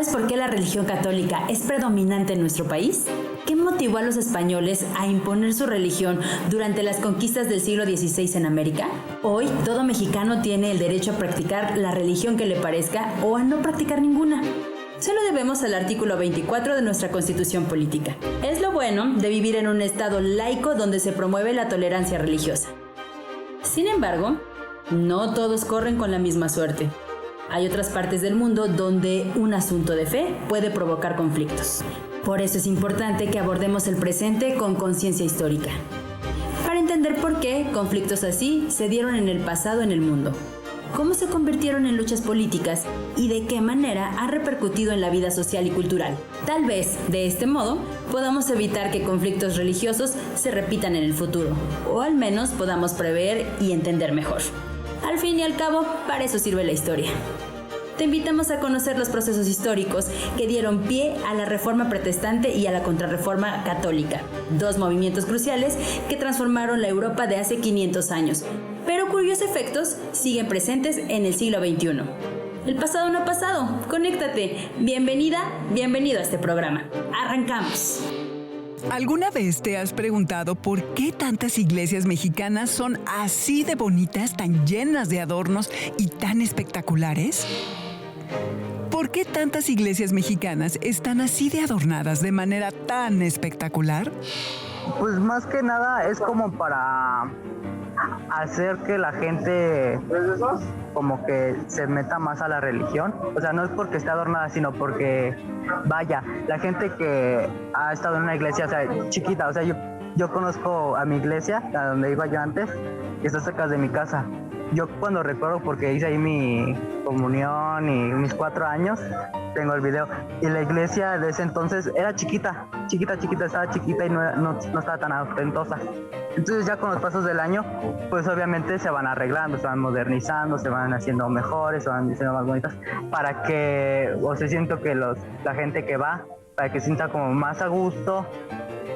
¿Sabes por qué la religión católica es predominante en nuestro país? ¿Qué motivó a los españoles a imponer su religión durante las conquistas del siglo XVI en América? Hoy, todo mexicano tiene el derecho a practicar la religión que le parezca o a no practicar ninguna. Se lo debemos al artículo 24 de nuestra Constitución Política. Es lo bueno de vivir en un estado laico donde se promueve la tolerancia religiosa. Sin embargo, no todos corren con la misma suerte. Hay otras partes del mundo donde un asunto de fe puede provocar conflictos. Por eso es importante que abordemos el presente con conciencia histórica, para entender por qué conflictos así se dieron en el pasado en el mundo, cómo se convirtieron en luchas políticas y de qué manera ha repercutido en la vida social y cultural. Tal vez, de este modo, podamos evitar que conflictos religiosos se repitan en el futuro, o al menos podamos prever y entender mejor. Al fin y al cabo, para eso sirve la historia. Te invitamos a conocer los procesos históricos que dieron pie a la Reforma Protestante y a la Contrarreforma Católica, dos movimientos cruciales que transformaron la Europa de hace 500 años, pero cuyos efectos siguen presentes en el siglo XXI. El pasado no ha pasado. Conéctate. Bienvenido a este programa. ¡Arrancamos! ¿Alguna vez te has preguntado por qué tantas iglesias mexicanas son así de bonitas, tan llenas de adornos y tan espectaculares? ¿Por qué tantas iglesias mexicanas están así de adornadas de manera tan espectacular? Pues más que nada es como para hacer que la gente como que se meta más a la religión. O sea, no es porque esté adornada, sino porque, vaya, la gente que ha estado en una iglesia, o sea, chiquita, o sea, yo conozco a mi iglesia, a donde iba yo antes, que está cerca de mi casa. Yo cuando recuerdo, porque hice ahí mi comunión y mis 4 años, tengo el video, y la iglesia de ese entonces era chiquita, estaba chiquita y no estaba tan ostentosa. Entonces ya con los pasos del año, pues obviamente se van arreglando, se van modernizando, se van haciendo mejores, se van haciendo más bonitas, para que, o sea, siento que la gente que va, para que se sienta como más a gusto,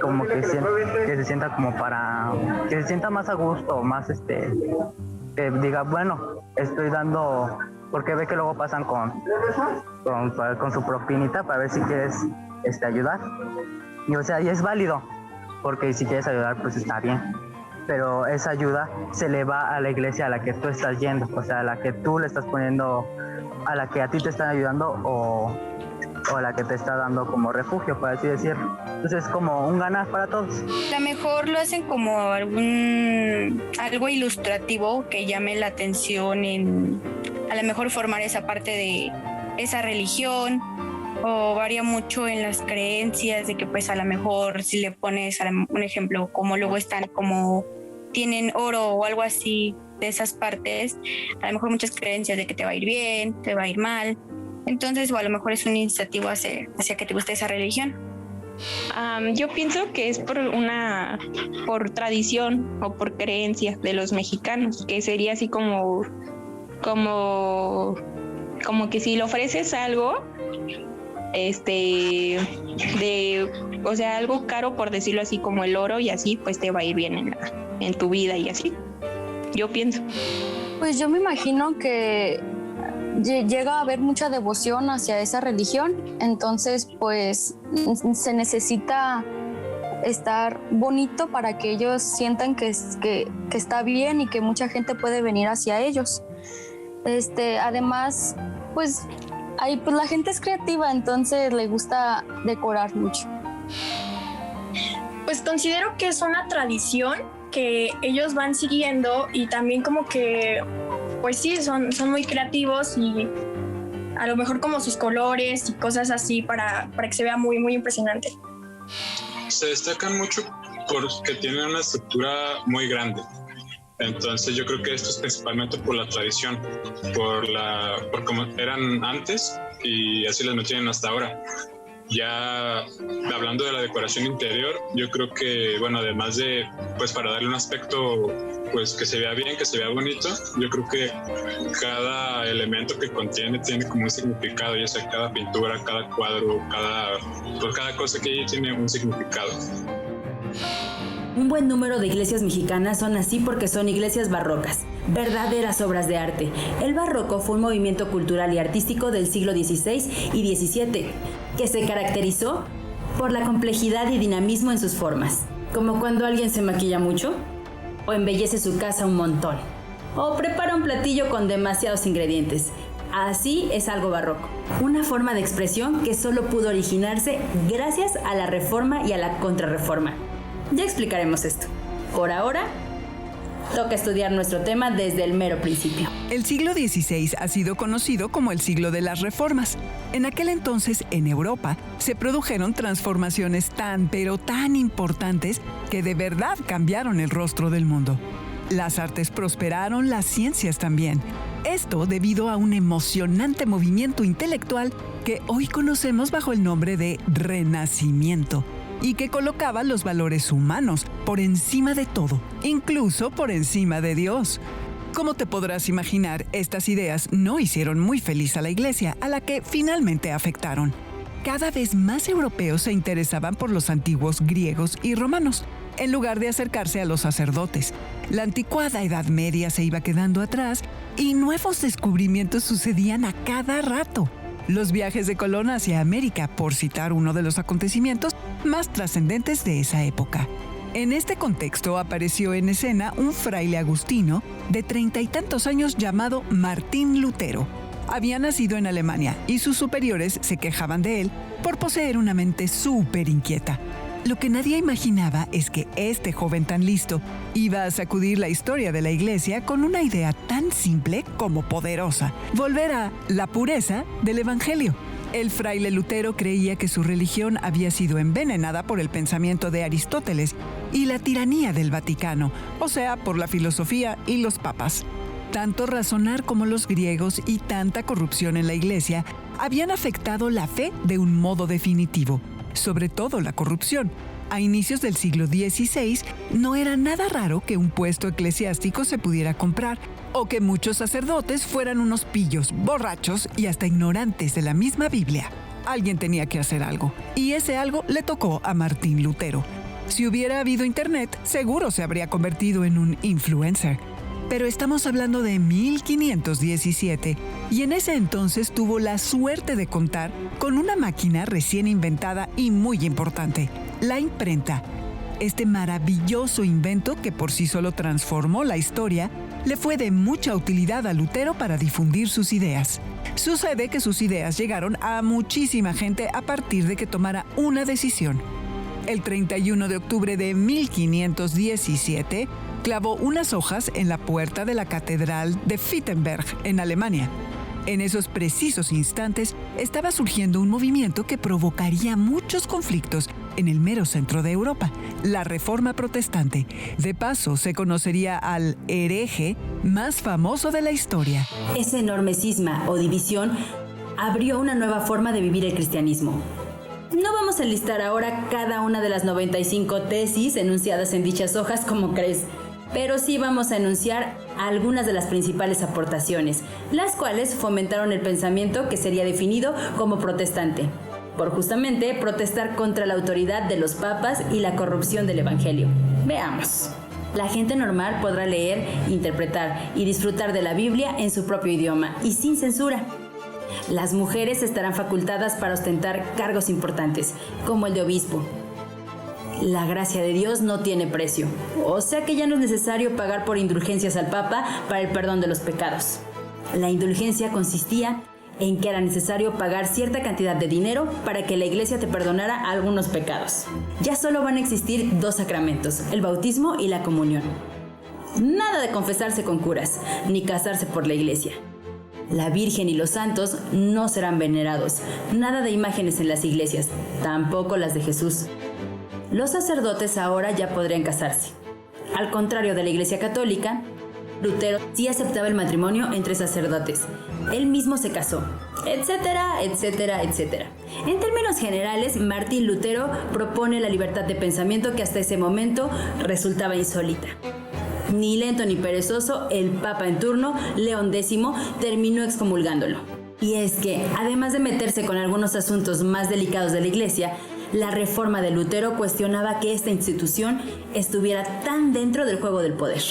como que se sienta como para, que se sienta más a gusto, más que diga, bueno, estoy dando, porque ve que luego pasan con su propinita para ver si quieres ayudar. Y o sea, y es válido, porque si quieres ayudar, pues está bien. Pero esa ayuda se le va a la iglesia a la que tú estás yendo, o sea, a la que tú le estás poniendo, a la que a ti te están ayudando o a la que te está dando como refugio, por así decirlo. Entonces es como un ganar para todos. A lo mejor lo hacen como algo ilustrativo que llame la atención en a lo mejor formar esa parte de esa religión, o varía mucho en las creencias de que pues a lo mejor si le pones un ejemplo como luego están como tienen oro o algo así de esas partes, a lo mejor muchas creencias de que te va a ir bien, te va a ir mal. Entonces, o a lo mejor es un incentivo hacia que te guste esa religión. Yo pienso que es por tradición o por creencia de los mexicanos, que sería así como que si le ofreces algo, o sea, algo caro, por decirlo así, como el oro y así, pues te va a ir bien en tu vida y así. Yo pienso. Pues yo me imagino que llega a haber mucha devoción hacia esa religión, entonces pues se necesita estar bonito para que ellos sientan que está bien y que mucha gente puede venir hacia ellos. Además, pues la gente es creativa, entonces le gusta decorar mucho. Pues considero que es una tradición que ellos van siguiendo y también como que pues sí, son muy creativos y a lo mejor como sus colores y cosas así para que se vea muy, muy impresionante. Se destacan mucho porque tienen una estructura muy grande. Entonces yo creo que esto es principalmente por la tradición, por cómo eran antes y así las mantienen hasta ahora. Ya hablando de la decoración interior, yo creo que, bueno, además de, pues para darle un aspecto, pues que se vea bien, que se vea bonito, yo creo que cada elemento que contiene tiene como un significado, ya sea cada pintura, cada cuadro, cada cosa que hay tiene un significado. Un buen número de iglesias mexicanas son así porque son iglesias barrocas, verdaderas obras de arte. El barroco fue un movimiento cultural y artístico del siglo XVI y XVII que se caracterizó por la complejidad y dinamismo en sus formas, como cuando alguien se maquilla mucho, o embellece su casa un montón, o prepara un platillo con demasiados ingredientes. Así es algo barroco, una forma de expresión que solo pudo originarse gracias a la Reforma y a la Contrarreforma. Ya explicaremos esto. Por ahora, toca estudiar nuestro tema desde el mero principio. El siglo XVI ha sido conocido como el siglo de las reformas. En aquel entonces, en Europa, se produjeron transformaciones pero tan importantes que de verdad cambiaron el rostro del mundo. Las artes prosperaron, las ciencias también. Esto debido a un emocionante movimiento intelectual que hoy conocemos bajo el nombre de Renacimiento y que colocaba los valores humanos por encima de todo, incluso por encima de Dios. Como te podrás imaginar, estas ideas no hicieron muy feliz a la Iglesia, a la que finalmente afectaron. Cada vez más europeos se interesaban por los antiguos griegos y romanos, en lugar de acercarse a los sacerdotes. La anticuada Edad Media se iba quedando atrás y nuevos descubrimientos sucedían a cada rato. Los viajes de Colón hacia América, por citar uno de los acontecimientos más trascendentes de esa época. En este contexto apareció en escena un fraile agustino de 30 y tantos años llamado Martín Lutero. Había nacido en Alemania y sus superiores se quejaban de él por poseer una mente súper inquieta. Lo que nadie imaginaba es que este joven tan listo iba a sacudir la historia de la Iglesia con una idea tan simple como poderosa: volver a la pureza del Evangelio. El fraile Lutero creía que su religión había sido envenenada por el pensamiento de Aristóteles y la tiranía del Vaticano, o sea, por la filosofía y los papas. Tanto razonar como los griegos y tanta corrupción en la Iglesia habían afectado la fe de un modo definitivo, sobre todo la corrupción. A inicios del siglo XVI no era nada raro que un puesto eclesiástico se pudiera comprar o que muchos sacerdotes fueran unos pillos, borrachos y hasta ignorantes de la misma Biblia. Alguien tenía que hacer algo, y ese algo le tocó a Martín Lutero. Si hubiera habido internet, seguro se habría convertido en un influencer. Pero estamos hablando de 1517 y en ese entonces tuvo la suerte de contar con una máquina recién inventada y muy importante: la imprenta. Este maravilloso invento, que por sí solo transformó la historia, le fue de mucha utilidad a Lutero para difundir sus ideas. Sucede que sus ideas llegaron a muchísima gente a partir de que tomara una decisión. El 31 de octubre de 1517, clavó unas hojas en la puerta de la Catedral de Wittenberg, en Alemania. En esos precisos instantes estaba surgiendo un movimiento que provocaría muchos conflictos en el mero centro de Europa: la Reforma Protestante. De paso, se conocería al hereje más famoso de la historia. Ese enorme cisma o división abrió una nueva forma de vivir el cristianismo. No vamos a enlistar ahora cada una de las 95 tesis enunciadas en dichas hojas como crees, pero sí vamos a enunciar algunas de las principales aportaciones, las cuales fomentaron el pensamiento que sería definido como protestante, por justamente protestar contra la autoridad de los papas y la corrupción del Evangelio. Veamos. La gente normal podrá leer, interpretar y disfrutar de la Biblia en su propio idioma y sin censura. Las mujeres estarán facultadas para ostentar cargos importantes, como el de obispo. La gracia de Dios no tiene precio, o sea que ya no es necesario pagar por indulgencias al Papa para el perdón de los pecados. La indulgencia consistía en que era necesario pagar cierta cantidad de dinero para que la Iglesia te perdonara algunos pecados. Ya solo van a existir 2 sacramentos, el bautismo y la comunión. Nada de confesarse con curas, ni casarse por la Iglesia. La Virgen y los santos no serán venerados, nada de imágenes en las iglesias, tampoco las de Jesús. Los sacerdotes ahora ya podrían casarse. Al contrario de la Iglesia Católica, Lutero sí aceptaba el matrimonio entre sacerdotes. Él mismo se casó, etcétera, etcétera, etcétera. En términos generales, Martín Lutero propone la libertad de pensamiento que hasta ese momento resultaba insólita. Ni lento ni perezoso, el Papa en turno, León X, terminó excomulgándolo. Y es que, además de meterse con algunos asuntos más delicados de la Iglesia, la Reforma de Lutero cuestionaba que esta institución estuviera tan dentro del juego del poder.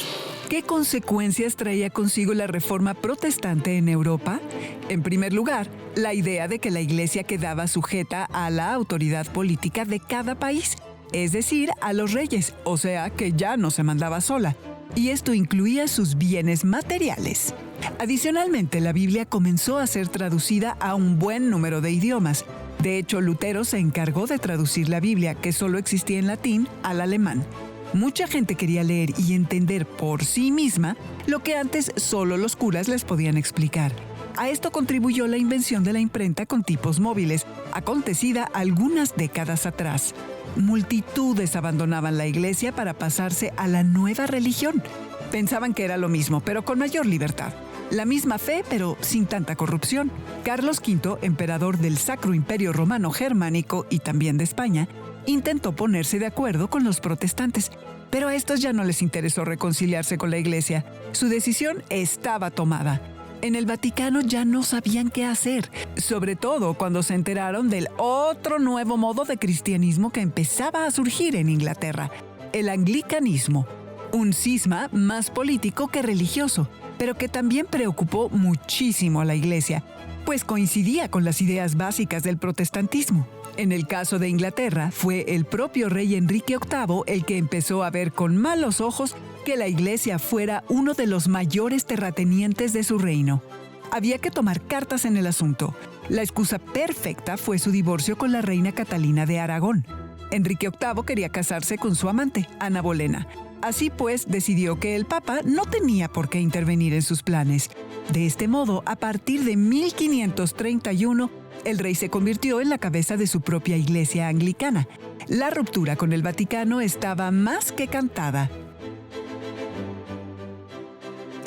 ¿Qué consecuencias traía consigo la reforma protestante en Europa? En primer lugar, la idea de que la Iglesia quedaba sujeta a la autoridad política de cada país, es decir, a los reyes, o sea, que ya no se mandaba sola. Y esto incluía sus bienes materiales. Adicionalmente, la Biblia comenzó a ser traducida a un buen número de idiomas. De hecho, Lutero se encargó de traducir la Biblia, que solo existía en latín, al alemán. Mucha gente quería leer y entender por sí misma lo que antes solo los curas les podían explicar. A esto contribuyó la invención de la imprenta con tipos móviles, acontecida algunas décadas atrás. Multitudes abandonaban la iglesia para pasarse a la nueva religión. Pensaban que era lo mismo, pero con mayor libertad. La misma fe, pero sin tanta corrupción. Carlos V, emperador del Sacro Imperio Romano Germánico y también de España, intentó ponerse de acuerdo con los protestantes, pero a estos ya no les interesó reconciliarse con la iglesia. Su decisión estaba tomada. En el Vaticano ya no sabían qué hacer, sobre todo cuando se enteraron del otro nuevo modo de cristianismo que empezaba a surgir en Inglaterra, el anglicanismo, un cisma más político que religioso, pero que también preocupó muchísimo a la iglesia, pues coincidía con las ideas básicas del protestantismo. En el caso de Inglaterra, fue el propio rey Enrique VIII el que empezó a ver con malos ojos que la iglesia fuera uno de los mayores terratenientes de su reino. Había que tomar cartas en el asunto. La excusa perfecta fue su divorcio con la reina Catalina de Aragón. Enrique VIII quería casarse con su amante, Ana Bolena. Así pues, decidió que el Papa no tenía por qué intervenir en sus planes. De este modo, a partir de 1531, el rey se convirtió en la cabeza de su propia iglesia anglicana. La ruptura con el Vaticano estaba más que cantada.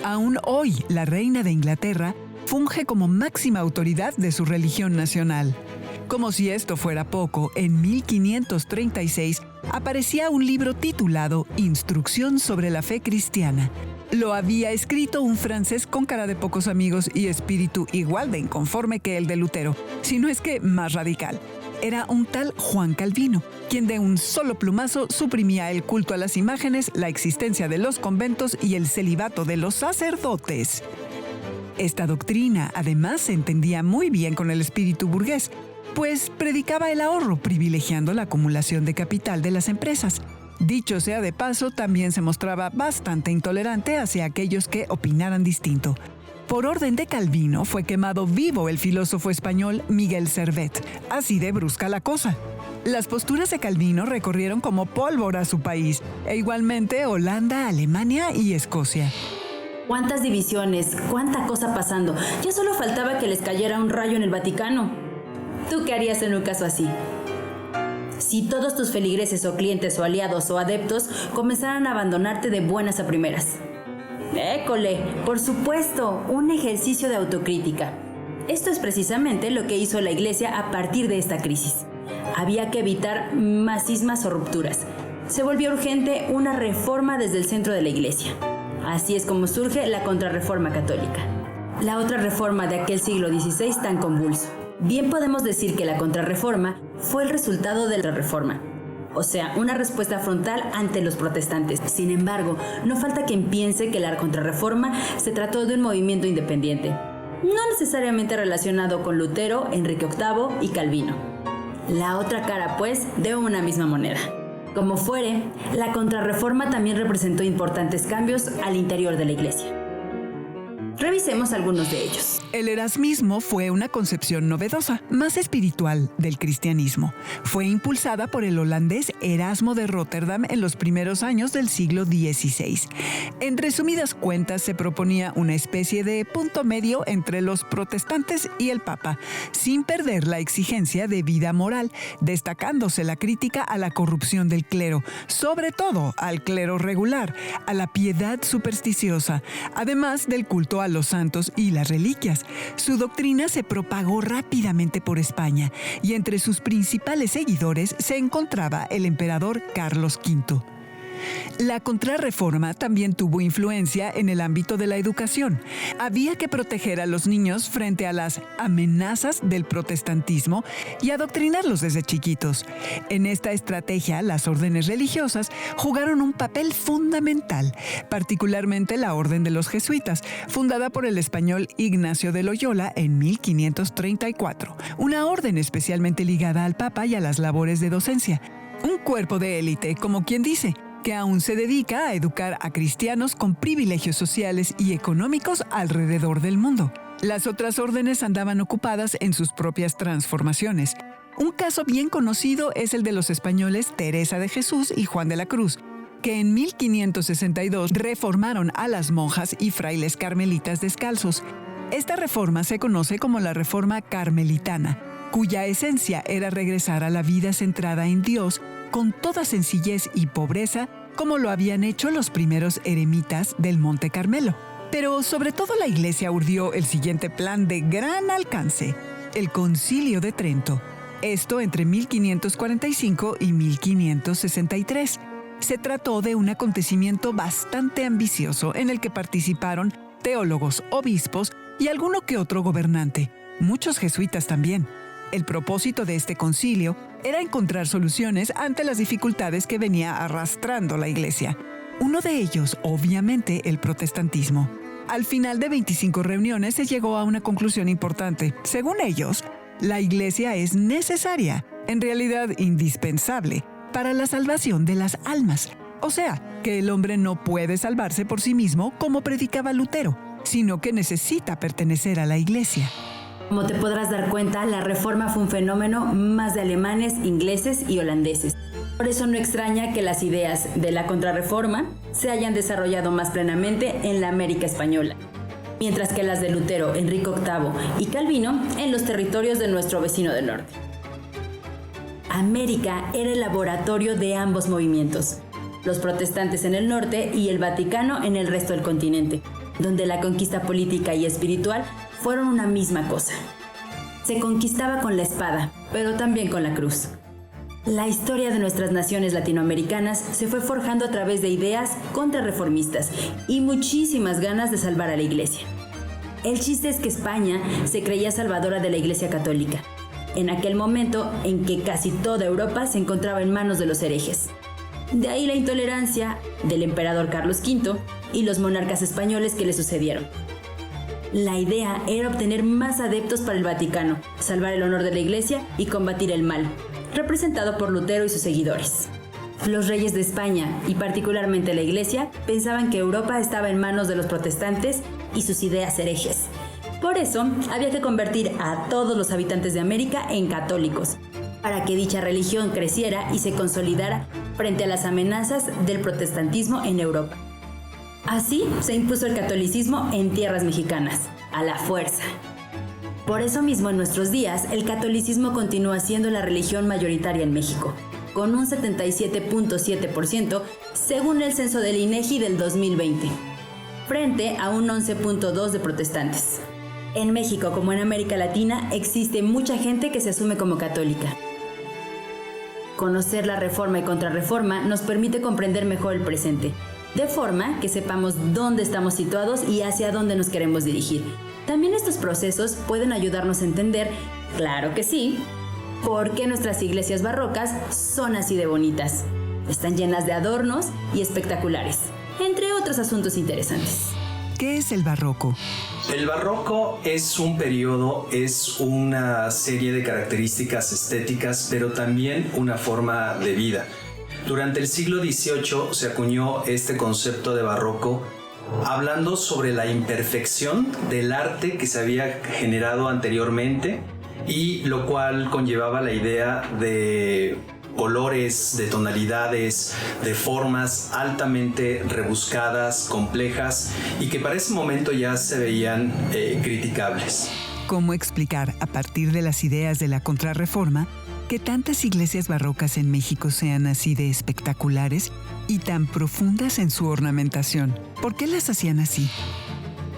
Aún hoy, la reina de Inglaterra funge como máxima autoridad de su religión nacional. Como si esto fuera poco, en 1536 aparecía un libro titulado Instrucción sobre la fe cristiana. Lo había escrito un francés con cara de pocos amigos y espíritu igual de inconforme que el de Lutero, si no es que más radical. Era un tal Juan Calvino, quien de un solo plumazo suprimía el culto a las imágenes, la existencia de los conventos y el celibato de los sacerdotes. Esta doctrina, además, se entendía muy bien con el espíritu burgués, pues predicaba el ahorro, privilegiando la acumulación de capital de las empresas. Dicho sea de paso, también se mostraba bastante intolerante hacia aquellos que opinaran distinto. Por orden de Calvino, fue quemado vivo el filósofo español Miguel Servet. Así de brusca la cosa. Las posturas de Calvino recorrieron como pólvora su país, e igualmente Holanda, Alemania y Escocia. ¿Cuántas divisiones? ¿Cuánta cosa pasando? Ya solo faltaba que les cayera un rayo en el Vaticano. ¿Tú qué harías en un caso así? Si todos tus feligreses o clientes o aliados o adeptos comenzaran a abandonarte de buenas a primeras. ¡École! Por supuesto, un ejercicio de autocrítica. Esto es precisamente lo que hizo la Iglesia a partir de esta crisis. Había que evitar más cismas o rupturas. Se volvió urgente una reforma desde el centro de la Iglesia. Así es como surge la Contrarreforma Católica, la otra reforma de aquel siglo XVI tan convulso. Bien podemos decir que la Contrarreforma fue el resultado de la Reforma, o sea, una respuesta frontal ante los protestantes. Sin embargo, no falta quien piense que la Contrarreforma se trató de un movimiento independiente, no necesariamente relacionado con Lutero, Enrique VIII y Calvino. La otra cara, pues, de una misma moneda. Como fuere, la Contrarreforma también representó importantes cambios al interior de la Iglesia. Revisemos algunos de ellos. El erasmismo fue una concepción novedosa, más espiritual del cristianismo. Fue impulsada por el holandés Erasmo de Róterdam en los primeros años del siglo XVI. En resumidas cuentas, se proponía una especie de punto medio entre los protestantes y el Papa, sin perder la exigencia de vida moral, destacándose la crítica a la corrupción del clero, sobre todo al clero regular, a la piedad supersticiosa, además del culto a los santos y las reliquias. Su doctrina se propagó rápidamente por España y entre sus principales seguidores se encontraba el emperador Carlos V. La Contrarreforma también tuvo influencia en el ámbito de la educación. Había que proteger a los niños frente a las amenazas del protestantismo y adoctrinarlos desde chiquitos. En esta estrategia, las órdenes religiosas jugaron un papel fundamental, particularmente la Orden de los Jesuitas, fundada por el español Ignacio de Loyola en 1534, una orden especialmente ligada al Papa y a las labores de docencia. Un cuerpo de élite, como quien dice, que aún se dedica a educar a cristianos con privilegios sociales y económicos alrededor del mundo. Las otras órdenes andaban ocupadas en sus propias transformaciones. Un caso bien conocido es el de los españoles Teresa de Jesús y Juan de la Cruz, que en 1562 reformaron a las monjas y frailes carmelitas descalzos. Esta reforma se conoce como la Reforma Carmelitana, cuya esencia era regresar a la vida centrada en Dios con toda sencillez y pobreza, como lo habían hecho los primeros eremitas del Monte Carmelo. Pero sobre todo la Iglesia urdió el siguiente plan de gran alcance, el Concilio de Trento. Esto entre 1545 y 1563. Se trató de un acontecimiento bastante ambicioso en el que participaron teólogos, obispos y alguno que otro gobernante, muchos jesuitas también. El propósito de este concilio era encontrar soluciones ante las dificultades que venía arrastrando la Iglesia. Uno de ellos, obviamente, el protestantismo. Al final de 25 reuniones se llegó a una conclusión importante. Según ellos, la Iglesia es necesaria, en realidad indispensable, para la salvación de las almas. O sea, que el hombre no puede salvarse por sí mismo como predicaba Lutero, sino que necesita pertenecer a la Iglesia. Como te podrás dar cuenta, la Reforma fue un fenómeno más de alemanes, ingleses y holandeses. Por eso no extraña que las ideas de la Contrarreforma se hayan desarrollado más plenamente en la América española, mientras que las de Lutero, Enrique VIII y Calvino en los territorios de nuestro vecino del norte. América era el laboratorio de ambos movimientos, los protestantes en el norte y el Vaticano en el resto del continente, donde la conquista política y espiritual fueron una misma cosa. Se conquistaba con la espada, pero también con la cruz. La historia de nuestras naciones latinoamericanas se fue forjando a través de ideas contrarreformistas y muchísimas ganas de salvar a la Iglesia. El chiste es que España se creía salvadora de la Iglesia católica, en aquel momento en que casi toda Europa se encontraba en manos de los herejes. De ahí la intolerancia del emperador Carlos V y los monarcas españoles que le sucedieron. La idea era obtener más adeptos para el Vaticano, salvar el honor de la Iglesia y combatir el mal, representado por Lutero y sus seguidores. Los reyes de España, y particularmente la Iglesia, pensaban que Europa estaba en manos de los protestantes y sus ideas herejes. Por eso, había que convertir a todos los habitantes de América en católicos, para que dicha religión creciera y se consolidara frente a las amenazas del protestantismo en Europa. Así se impuso el catolicismo en tierras mexicanas, a la fuerza. Por eso mismo, en nuestros días, el catolicismo continúa siendo la religión mayoritaria en México, con un 77.7% según el censo del INEGI del 2020, frente a un 11.2% de protestantes. En México, como en América Latina, existe mucha gente que se asume como católica. Conocer la Reforma y Contrarreforma nos permite comprender mejor el presente, de forma que sepamos dónde estamos situados y hacia dónde nos queremos dirigir. También estos procesos pueden ayudarnos a entender, claro que sí, por qué nuestras iglesias barrocas son así de bonitas. Están llenas de adornos y espectaculares, entre otros asuntos interesantes. ¿Qué es el barroco? El barroco es un periodo, es una serie de características estéticas, pero también una forma de vida. Durante el siglo XVIII se acuñó este concepto de barroco, hablando sobre la imperfección del arte que se había generado anteriormente, y lo cual conllevaba la idea de colores, de tonalidades, de formas altamente rebuscadas, complejas, y que para ese momento ya se veían criticables. ¿Cómo explicar, a partir de las ideas de la Contrarreforma, que tantas iglesias barrocas en México sean así de espectaculares y tan profundas en su ornamentación? ¿Por qué las hacían así?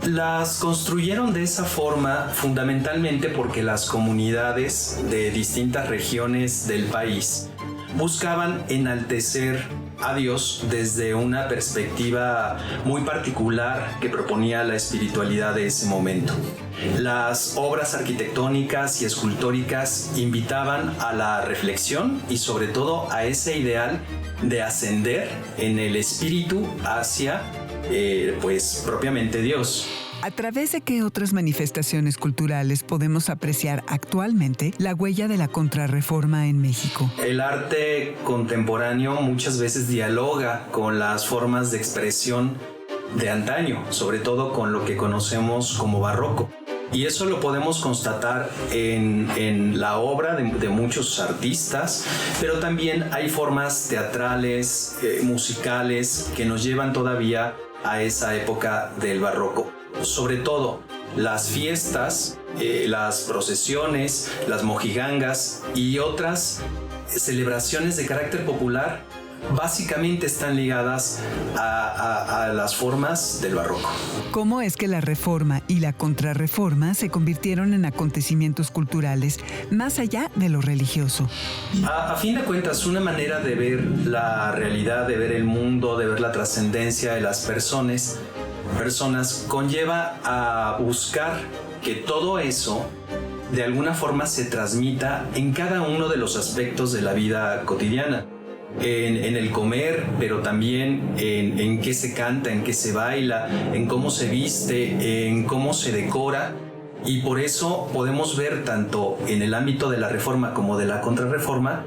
Las construyeron de esa forma fundamentalmente porque las comunidades de distintas regiones del país buscaban enaltecer a Dios desde una perspectiva muy particular que proponía la espiritualidad de ese momento. Las obras arquitectónicas y escultóricas invitaban a la reflexión y sobre todo a ese ideal de ascender en el espíritu hacia, pues, propiamente Dios. ¿A través de qué otras manifestaciones culturales podemos apreciar actualmente la huella de la Contrarreforma en México? El arte contemporáneo muchas veces dialoga con las formas de expresión de antaño, sobre todo con lo que conocemos como barroco. Y eso lo podemos constatar en la obra de muchos artistas, pero también hay formas teatrales, musicales, que nos llevan todavía a esa época del barroco. Sobre todo las fiestas, las procesiones, las mojigangas y otras celebraciones de carácter popular básicamente están ligadas a las formas del barroco. ¿Cómo es que la Reforma y la Contrarreforma se convirtieron en acontecimientos culturales más allá de lo religioso? A fin de cuentas, una manera de ver la realidad, de ver el mundo, de ver la trascendencia de las personas conlleva a buscar que todo eso de alguna forma se transmita en cada uno de los aspectos de la vida cotidiana. En el comer, pero también en qué se canta, en qué se baila, en cómo se viste, en cómo se decora. Y por eso podemos ver tanto en el ámbito de la Reforma como de la Contrarreforma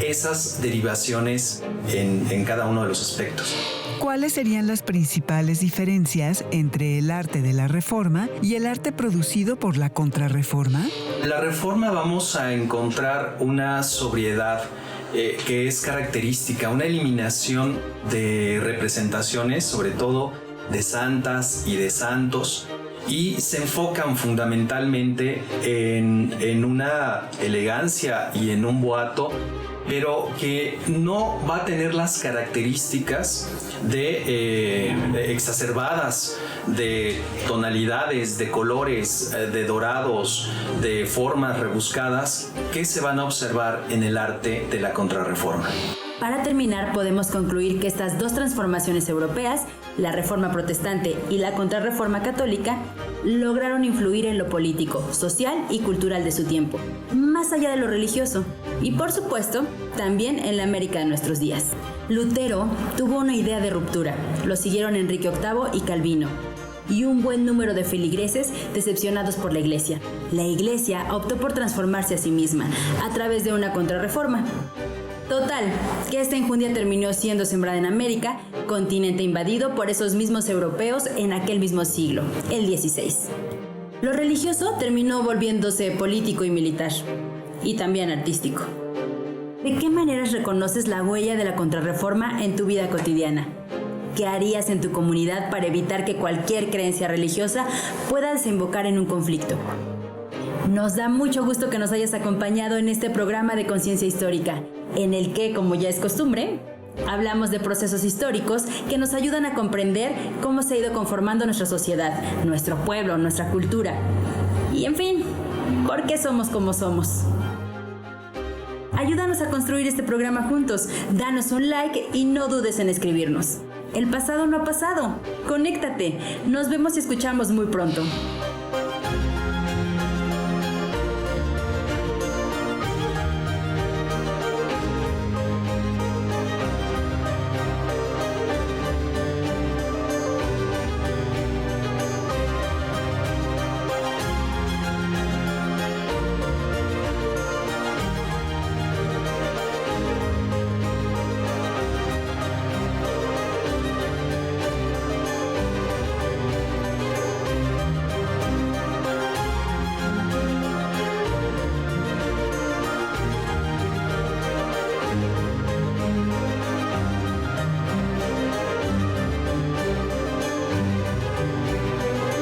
esas derivaciones en cada uno de los aspectos. ¿Cuáles serían las principales diferencias entre el arte de la Reforma y el arte producido por la Contrarreforma? La Reforma vamos a encontrar una sobriedad que es característica, una eliminación de representaciones, sobre todo de santas y de santos, y se enfocan fundamentalmente en una elegancia y en un boato, pero que no va a tener las características de exacerbadas, de tonalidades, de colores, de dorados, de formas rebuscadas que se van a observar en el arte de la Contrarreforma. Para terminar, podemos concluir que estas dos transformaciones europeas, la Reforma Protestante y la Contrarreforma Católica, lograron influir en lo político, social y cultural de su tiempo, más allá de lo religioso, y por supuesto, también en la América de nuestros días. Lutero tuvo una idea de ruptura, lo siguieron Enrique VIII y Calvino, y un buen número de feligreses decepcionados por la Iglesia. La Iglesia optó por transformarse a sí misma a través de una Contrarreforma. Total, que esta enjundia terminó siendo sembrada en América, continente invadido por esos mismos europeos en aquel mismo siglo, el XVI. Lo religioso terminó volviéndose político y militar, y también artístico. ¿De qué maneras reconoces la huella de la Contrarreforma en tu vida cotidiana? ¿Qué harías en tu comunidad para evitar que cualquier creencia religiosa pueda desembocar en un conflicto? Nos da mucho gusto que nos hayas acompañado en este programa de Conciencia Histórica, en el que, como ya es costumbre, hablamos de procesos históricos que nos ayudan a comprender cómo se ha ido conformando nuestra sociedad, nuestro pueblo, nuestra cultura. Y en fin, ¿por qué somos como somos? Ayúdanos a construir este programa juntos, danos un like y no dudes en escribirnos. El pasado no ha pasado. Conéctate. Nos vemos y escuchamos muy pronto.